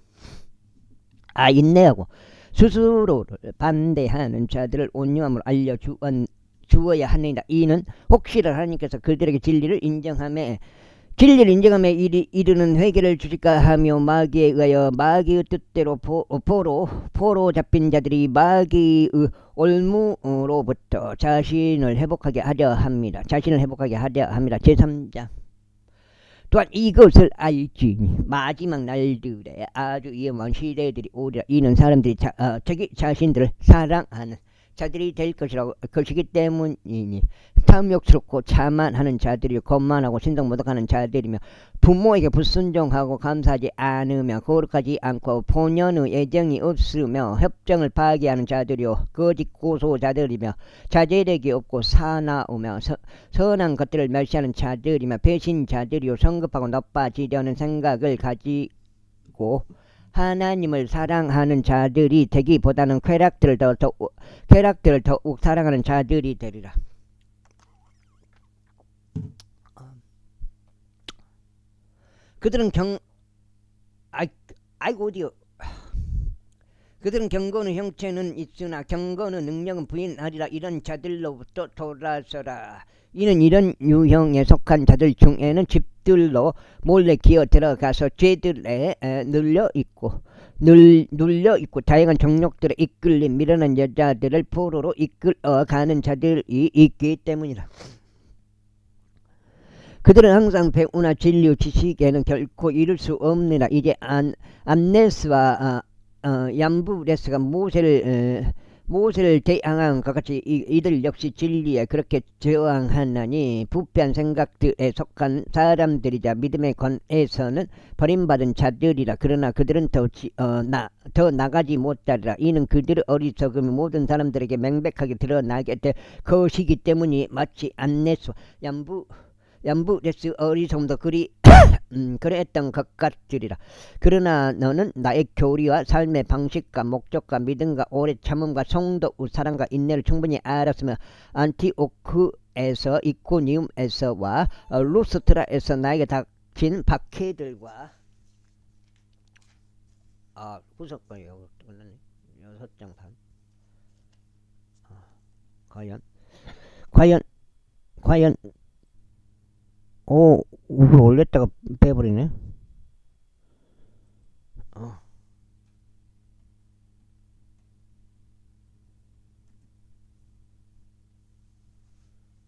스스로를 반대하는 자들을 온유함으로 알려주어야 하느니라. 이는 혹시라 하나님께서 그들에게 진리를 인정하며 이르는 회개를 주실까 하며 마귀에 의하여 마귀의 뜻대로 포로 잡힌 자들이 마귀의 올무로부터 자신을 회복하게 하려 합니다. 제3장 또한 이것을 알지니 마지막 날들에 아주 위험한 시대들이 오리라. 이는 사람들이 자기 자신들을 사랑하는 자들이 될 것이기 때문이니 탐욕스럽고 자만하는 자들이요 거만하고 신성 모독하는 자들이며 부모에게 불순종하고 감사하지 않으며 거룩하지 않고 본연의 애정이 없으며 협정을 파기하는 자들이요 거짓 고소자들이며 자제력이 없고 사나우며 선한 것들을 멸시하는 자들이며 배신자들이요 성급하고 나빠지려는 생각을 가지고 하나님을 사랑하는 자들이 되기보다는 쾌락들을 더욱 사랑하는 자들이 되리라. 그들은 그들은 경건의 형체는 있으나 경건의 능력은 부인하리라. 이런 자들로부터 돌아서라. 이는 이런 유형에 속한 자들 중에는 집들로 몰래 기어 들어가서 죄들에 눌려 있고 다양한 정욕들에 이끌린 미련한 여자들을 포로로 이끌어가는 자들이 있기 때문이라. 그들은 항상 배우나 진리 지식에는 결코 이룰 수 없느라. 이제 암네스와 얌부레스가 모세를 대항한 것 같이 이들 역시 진리에 그렇게 저항하나니 부패한 생각들에 속한 사람들이자 믿음에 관해서는 버림받은 자들이라. 그러나 그들은 더 나가지 못하리라. 이는 그들의 어리석음이 모든 사람들에게 명백하게 드러나게 될 것이기 때문이 마치 암네스와 얌부레스 어리석음도 그랬던 것 같으리라. 그러나 너는 나의 교리와 삶의 방식과 목적과 믿음과 오래 참음과 성도의 사랑과 인내를 충분히 알았으며 안티오크에서 이코니움에서와 루스트라에서 나에게 닥친 박해들과 후속거예요. 6장 반. 과연 우로 올렸다가 빼버리네.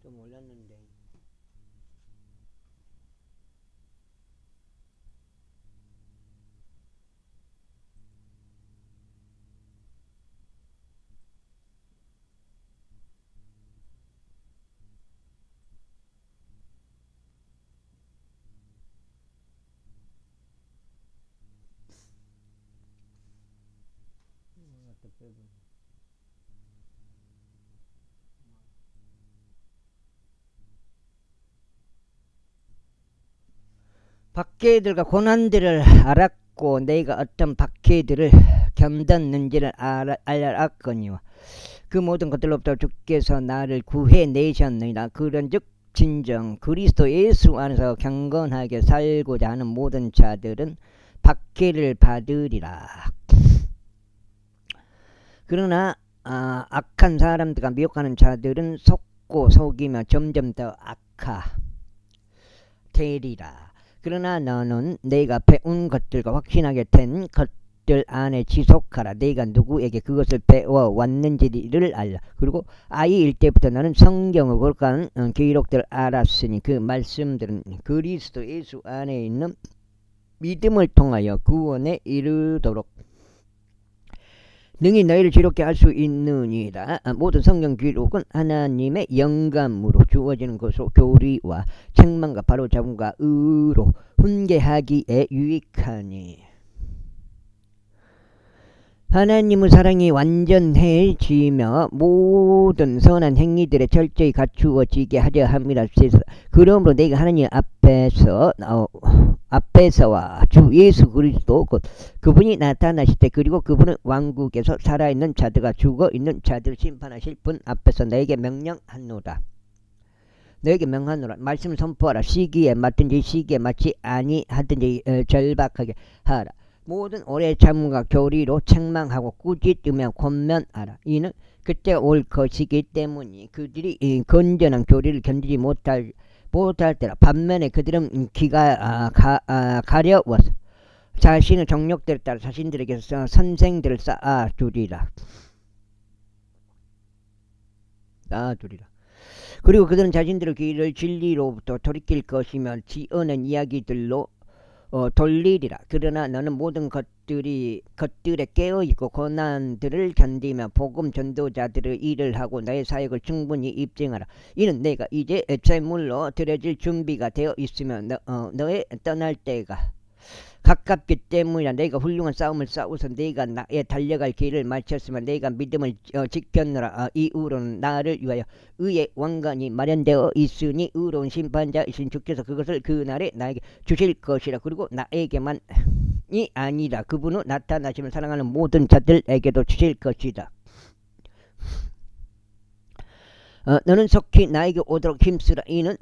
좀 올렸는데. 박해들과 고난들을 알았고 내가 어떤 박해들을 견뎠는지를 알았거니와 그 모든 것들로부터 주께서 나를 구해내셨느니라. 그런즉 진정 그리스도 예수 안에서 경건하게 살고자 하는 모든 자들은 박해를 받으리라. 그러나 악한 사람들과 미혹하는 자들은 속고 속이며 점점 더 악화되리라. 그러나 너는 내가 배운 것들과 확신하게 된 것들 안에 지속하라. 내가 누구에게 그것을 배워왔는지를 알라. 그리고 아이일 때부터 나는 성경을 고백하는 기록들을 알았으니 그 말씀들은 그리스도 예수 안에 있는 믿음을 통하여 구원에 이르도록 능히 너희를 지롭게 할 수 있느니라. 모든 성경 기록은 하나님의 영감으로 주어지는 것으로 교리와 책망과 바로잡음과 의로 훈계하기에 유익하니 하나님의 사랑이 완전해지며 모든 선한 행위들에 철저히 갖추어지게 하려 함이라. 그러므로 내가 하나님 앞에서와 주 예수 그리스도 곧 그분이 나타나실 때 그리고 그분은 왕국에서 살아있는 자들과 죽어있는 자들을 심판하실 분 앞에서 너에게 명령하노라. 너에게 명하노라. 말씀을 선포하라. 시기에 맞든지 시기에 맞지 아니하든지 절박하게 하라. 모든 오래 참음과 교리로 책망하고 꾸짖으며 권면하라. 이는 그때가 올 것이기 때문이 그들이 건전한 교리를 견디지 못할 때라. 반면에 그들은 귀가 가려워서 자신의 정욕대로 따라 자신들에게서 선생들을 쌓아두리라. 그리고 그들은 자신들의 귀를 진리로부터 돌이킬 것이며 지어낸 이야기들로 돌리리라. 그러나 너는 모든 것들에 깨어있고 고난들을 견디며 복음 전도자들의 일을 하고 나의 사역을 충분히 입증하라. 이는 내가 이제 제물로 드려질 준비가 되어 있으며 너의 떠날 때가 가깝기 때문이라. 내가 훌륭한 싸움을 싸워서 내가 나의 달려갈 길을 마쳤으며 내가 믿음을 지켰노라. 이후로는 나를 위하여 의의 왕관이 마련되어 있으니 의로운 심판자이신 주께서 그것을 그날에 나에게 주실 것이라. 그리고 나에게만이 아니라 그분은 나타나심을 사랑하는 모든 자들에게도 주실 것이다. 너는 속히 나에게 오도록 힘쓰라. 이는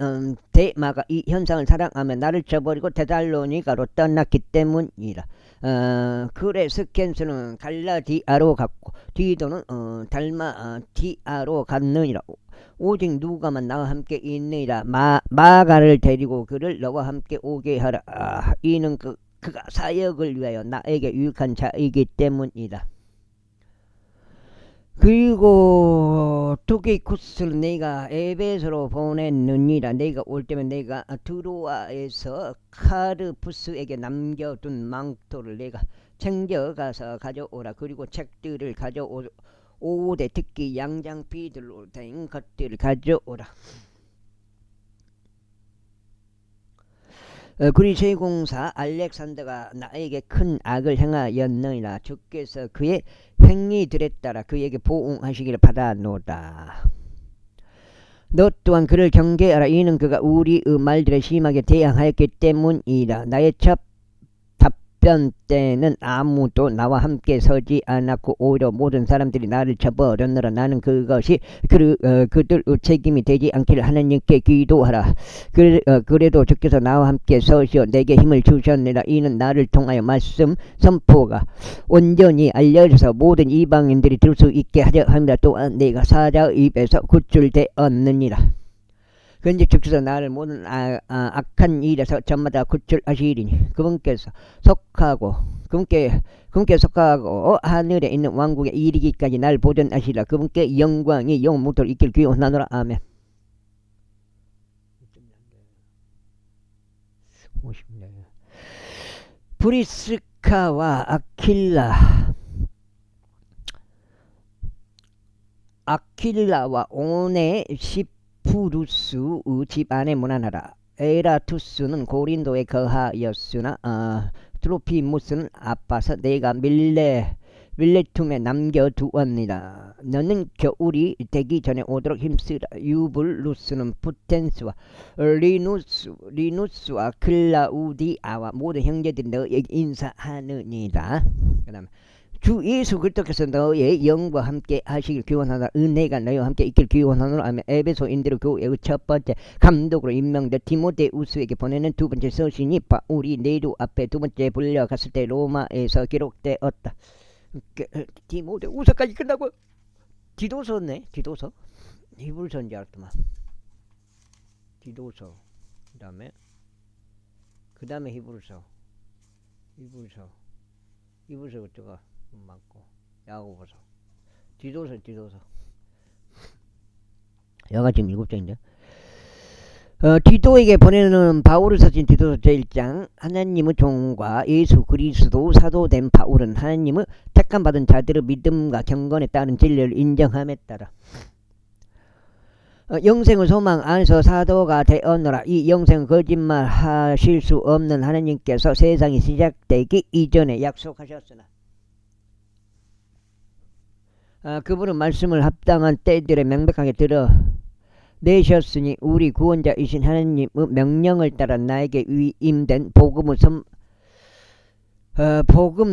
데마가 이 현상을 사랑하며 나를 저버리고 데살로니가로 떠났기 때문이라. 그래 스켄스는 갈라디아로 갔고 디도는 달마디아로 갔느니라. 오직 누가만 나와 함께 있느니라. 마가를 데리고 그를 너와 함께 오게 하라. 이는 그가 사역을 위하여 나에게 유익한 자이기 때문이다. 그리고 투기쿠스를 내가 에베소로 보냈느니라. 내가 올 때면 내가 드로아에서 카르푸스에게 남겨둔 망토를 내가 챙겨가서 가져오라. 그리고 책들을 가져오되 특히 양장피들로 된 것들을 가져오라. 그리 제 공사 알렉산더가 나에게 큰 악을 행하였느니라. 주께서 그의 행위들에 따라 그에게 보응하시기를 바라노라. 너 또한 그를 경계하라. 이는 그가 우리의 말들에 심하게 대항하였기 때문이라. 나의 첫 답변 때는 아무도 나와 함께 서지 않았고 오히려 모든 사람들이 나를 쳐버렸느라. 나는 그것이 그들 책임이 되지 않기를 하나님께 기도하라. 그래도 주께서 나와 함께 서시어 내게 힘을 주셨느라. 이는 나를 통하여 말씀 선포가 온전히 알려져서 모든 이방인들이 들을 수 있게 하려 합니다. 또한 내가 사자의 입에서 구출되었느니라. 그런데 주께서 나를 모든 악한 일에서 저마다 구출하시리니 그분께 속하고 하늘에 있는 왕국에 이르기까지 날 보존하시라. 그분께 영광이 영원토록 있길 기원하노라. 아멘. 브리스카와 아킬라와 오네시푸루스 집안에 문안하라. 에라투스는 고린도에 거하였으나 트로피무스는 아파서 내가 밀레툼에 남겨두었니다. 너는 겨울이 되기 전에 오도록 힘쓰라. 유블루스는 푸텐스와 리누스와 클라우디아와 모든 형제들이 너에게 인사하느니라. 그 다음에 주 예수 그리스도께서 너의 영과 함께 하시길 기원하노라. 은혜가 너희와 함께 있길 기원하노라. 하며 에베소인들 교회의 첫 번째 감독으로 임명된 디모데우스에게 보내는 두 번째 서신이 바울이 네로 앞에 두 번째 불려갔을 때 로마에서 기록되었다. 디모데우스까지 끝나고 디도서네. 디도서. 히브리서인 줄 알았더만. 디도서. 그 다음에 히브리서. 히브리서 그쪽가 맞고. 야고보서. 디도서. 여가 지금 7장인데. 디도에게 보내는 바울을 써진 디도서 제1장. 하나님의 종과 예수 그리스도 사도된 바울은 하나님의 택함 받은 자들의 믿음과 경건에 따른 진리를 인정함에 따라 영생의 소망 안에서 사도가 되었노라. 이 영생은 거짓말 하실 수 없는 하나님께서 세상이 시작되기 이전에 약속하셨으나 그분은 말씀을 합당한 때들에 명백하게 드러내셨으니 우리 구원자이신 하나님의 명령을 따라 나에게 위임된 복음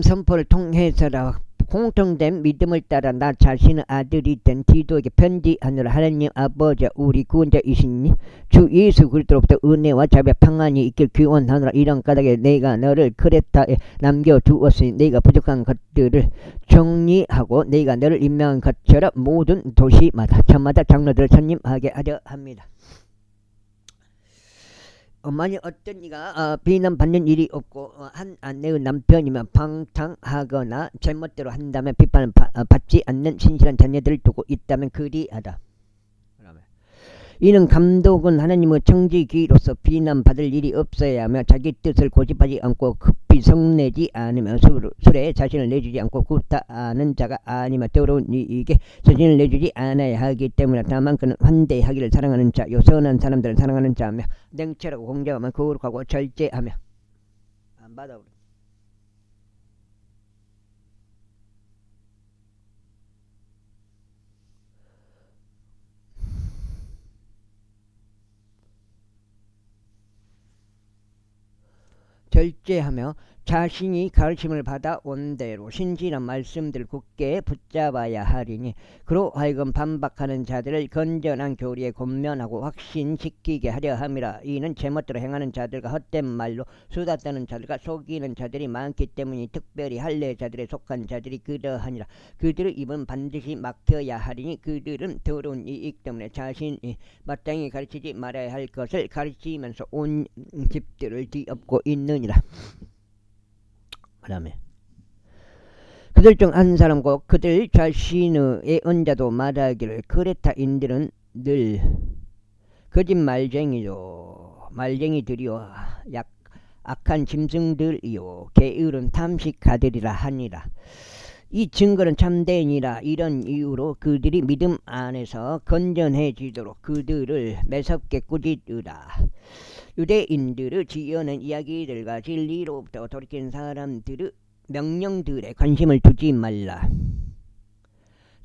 선포를 통해서라. 공통된 믿음을 따라 나 자신의 아들이 된 디도에게 편지하노라. 하나님 아버지 우리 구원자이신 주 예수 그리스도로부터 은혜와 자비와 평안이 있길 기원하노라. 이런 까닭에 내가 너를 크레타에 남겨두었으니 내가 부족한 것들을 정리하고 내가 너를 임명한 것처럼 모든 도시마다 저마다 장로들을 선임하게 하려 합니다. 만약 어떤 이가 비난받는 일이 없고 한 아내의 남편이면 방탕하거나 제멋대로 한다면 비판을 받지 않는 신실한 자녀들을 두고 있다면 그리하다. 이는 감독은 하나님의 청지기로서 비난받을 일이 없어야 하며 자기 뜻을 고집하지 않고 급히 성내지 않으며 술에 자신을 내주지 않고 구타하는 자가 아니며 더러운 이에게 자신을 내주지 않아야 하기 때문에 다만 그는 환대하기를 사랑하는 자요 선한 사람들을 사랑하는 자며 냉철하고 공정하며 거룩하고 절제하며 안 받아버려. 절제하며 자신이 가르침을 받아온 대로 신실한 말씀들을 굳게 붙잡아야 하리니 그로 하여금 반박하는 자들을 건전한 교리에 권면하고 확신시키게 하려 함이라. 이는 제멋대로 행하는 자들과 헛된 말로 수다 떠는 자들과 속이는 자들이 많기 때문이 특별히 할례자들에 속한 자들이 그러하니라. 그들의 입은 반드시 막혀야 하리니 그들은 더러운 이익 때문에 자신이 마땅히 가르치지 말아야 할 것을 가르치면서 온 집들을 뒤엎고 있느니라. 그 다음에 그들 중 한 사람 곧 그들 자신의 언자도 말하기를 크레타인들은 늘 말쟁이들이요 악한 짐승들이요 게으른 탐식가들이라 하니라. 이 증거는 참되니라. 이런 이유로 그들이 믿음 안에서 건전해지도록 그들을 매섭게 꾸짖으라. 유대인들을 지어낸 이야기들과 진리로부터 돌이킨 사람들의 명령들에 관심을 두지 말라.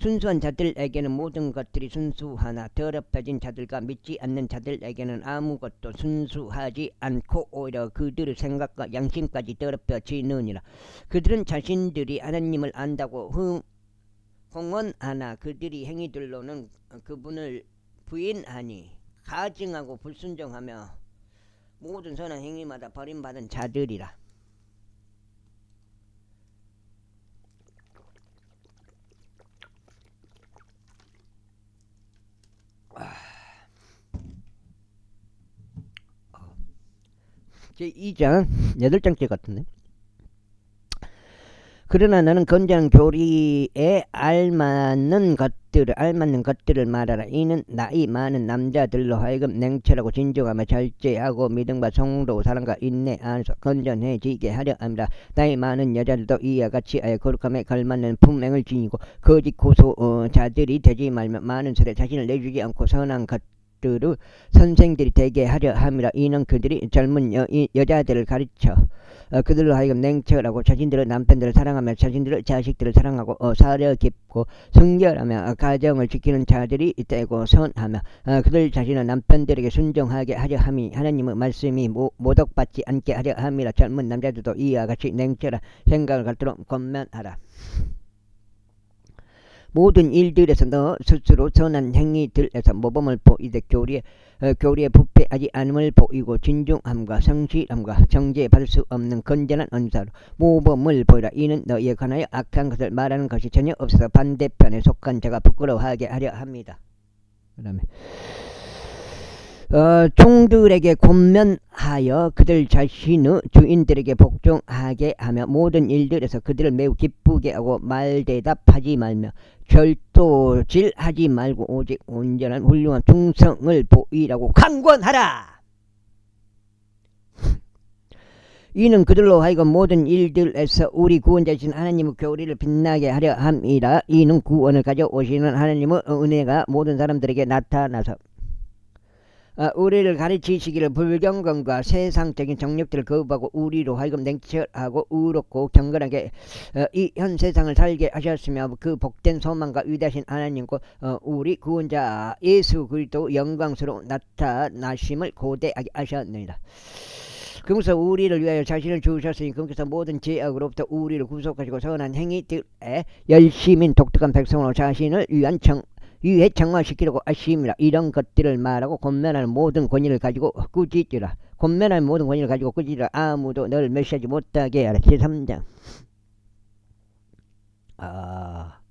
순수한 자들에게는 모든 것들이 순수하나 더럽혀진 자들과 믿지 않는 자들에게는 아무것도 순수하지 않고 오히려 그들의 생각과 양심까지 더럽혀지느니라. 그들은 자신들이 하나님을 안다고 홍언하나 그들이 행위들로는 그분을 부인하니 가증하고 불순종하며 모든 선한 행위마다 버림받은 자들이라. 제2장 8장째 같은데. 그러나 너는 건전한 교리에 알맞는 것들을 말하라. 이는 나이 많은 남자들로 하여금 냉철하고 진정하며 절제하고 믿음과 성도 사랑과 인내 안에서 건전해지게 하려 합니다. 나이 많은 여자들도 이와 같이 하여 거룩함에 걸맞는 품행을 지니고 거짓 고소자들이 되지 말며 많은 술에 자신을 내주지 않고 선한 것들을 선생들이 되게 하려 함이라. 이는 그들이 젊은 여자들을 가르쳐 그들로 하여금 냉철하고 자신들의 남편들을 사랑하며 자신들의 자식들을 사랑하고 사려 깊고 성결하며 가정을 지키는 자들이 되고 선하며 그들 자신의 남편들에게 순종하게 하려 함이 하나님의 말씀이 모독받지 않게 하려 함이라. 젊은 남자들도 이와 같이 냉철한 생각을 갖도록 권면하라. 모든 일들에서 너 스스로 선한 행위들에서 모범을 보이되 교리에 부패하지 않음을 보이고 진중함과 성실함과 정죄 받을 수 없는 건전한 언사로 모범을 보이라. 이는 너희에 관하여 악한 것을 말하는 것이 전혀 없어서 반대편에 속한 자가 부끄러워하게 하려 합니다. 그 다음에 종들에게 권면하여 그들 자신의 주인들에게 복종하게 하며 모든 일들에서 그들을 매우 기쁘게 하고 말대답하지 말며 절도질하지 말고 오직 온전한 훌륭한 충성을 보이라고 강권하라. 이는 그들로 하여금 모든 일들에서 우리 구원자이신 하나님의 교리를 빛나게 하려 함이라. 이는 구원을 가져오시는 하나님의 은혜가 모든 사람들에게 나타나서 우리를 가르치시기를 불경건과 세상적인 정욕들을 거부하고 우리로 하여금 냉철하고 의롭고 경건하게 이 현 세상을 살게 하셨으며 그 복된 소망과 위대하신 하나님과 우리 구원자 예수 그리스도 영광스러운 나타나심을 고대하게 하셨느니라. 그러면서 우리를 위하여 자신을 주셨으니 그분께서 모든 죄악으로부터 우리를 구속하시고 선한 행위들에 열심인 독특한 백성으로 자신을 위해 정화시키려고 하심이라. 이런 것들을 말하고 권면하는 모든 권위를 가지고 꾸짖으라. 권면하는 모든 권위를 가지고 꾸짖으라. 아무도 너를 멸시하지 못하게 하라. 제3장. 아하.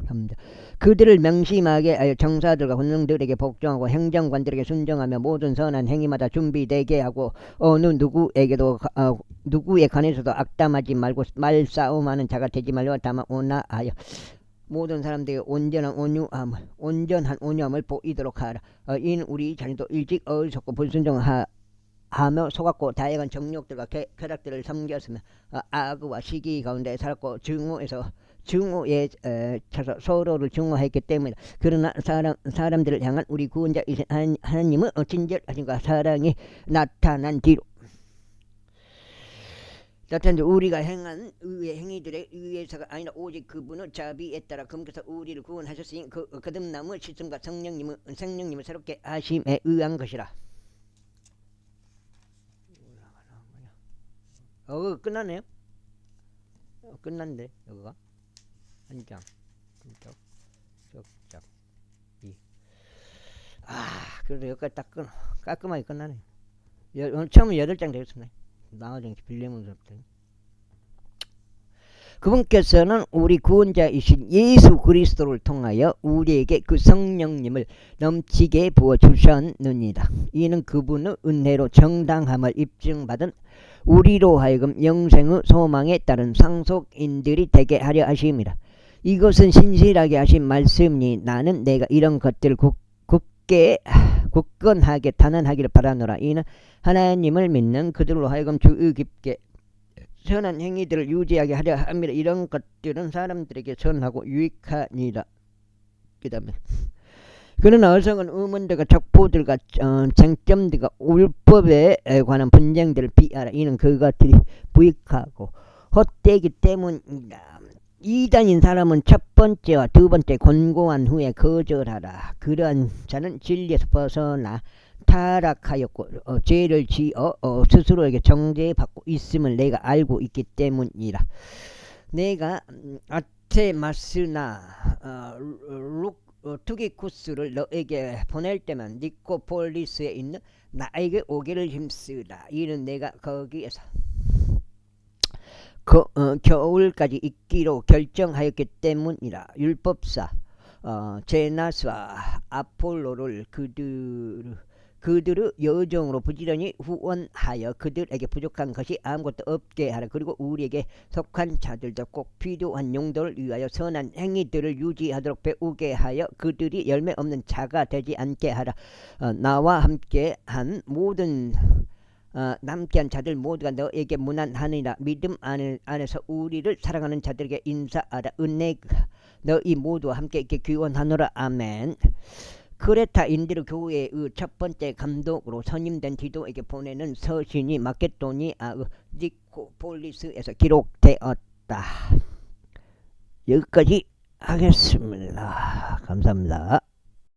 3장. 그들을 명심하게 하여 정사들과 권능들에게 복종하고 행정관들에게 순종하며 모든 선한 행위마다 준비되게 하고 어느 누구에게도 누구에 관해서도 악담하지 말고 말싸움하는 자가 되지 말고 다만 온화하여 모든 사람들에게 온전한 온유함을 보이도록 하라. 이는 우리 자녀도 일찍 어리석고 불순종하며 속았고 다양한 정욕들과 쾌락들을 섬겼으며 악과 시기 가운데 살았고 증오에 차서 서로를 증오했기 때문이다. 그러나 사람들을 향한 우리 구원자이신 하나님은 친절하심과 사랑이 나타난 뒤로 우리가 행한 의의 행위들에 의해서가 아니라 오직 그분의 자비에 따라 그분께서 우리를 구원하셨으니 그 거듭남의 시스템과 성령님을 새롭게 하심에 의한 것이라. 끝나네요. 끝난데 여기가 한 장, 쪽, 2. 그래도 여기까지 딱 깔끔하게 끝나네. 오늘 처음에 8장 되겠네. 나머지는 빌레몬서부터. 그분께서는 우리 구원자이신 예수 그리스도를 통하여 우리에게 그 성령님을 넘치게 부어주셨느니라. 이는 그분의 은혜로 정당함을 입증받은 우리로 하여금 영생의 소망에 따른 상속인들이 되게 하려 하심이라. 이것은 신실하게 하신 말씀이 나는 내가 이런 것들을 굳건하게 단언하기를 바라노라. 이는 하나님을 믿는 그들로 하여금 주의 깊게 선한 행위들을 유지하게 하려 함이라. 이런 것들은 사람들에게 선하고 유익하니라. 그 다음에 그러나 어성은 의문들과 척보들과 쟁점들과 율법에 관한 분쟁들을 피하라. 이는 그것들이 부익하고 헛되기 때문이다. 이단인 사람은 첫 번째와 두 번째 권고한 후에 거절하라. 그러한 자는 진리에서 벗어나 타락하였고 죄를 지어 스스로에게 정죄받고 있음을 내가 알고 있기 때문이라. 내가 아테마스나 투기쿠스를 너에게 보낼 때만 니코폴리스에 있는 나에게 오기를 힘쓰라. 이는 내가 거기에서 겨울까지 있기로 결정하였기 때문이라. 율법사 제나스와 아폴로를 그들의 여정으로 부지런히 후원하여 그들에게 부족한 것이 아무것도 없게 하라. 그리고 우리에게 속한 자들도 꼭 필요한 용도를 위하여 선한 행위들을 유지하도록 배우게 하여 그들이 열매 없는 자가 되지 않게 하라. 나와 함께한 남께한 자들 모두가 너에게 무난하니라. 믿음 안에서 우리를 사랑하는 자들에게 인사하라. 은혜가 너희 모두와 함께 있게 기원하노라. 아멘. 크레타인들의 교회의 첫 번째 감독으로 선임된 디도에게 보내는 서신이 마케도니아의 니코폴리스에서 기록되었다. 여기까지 하겠습니다. 감사합니다.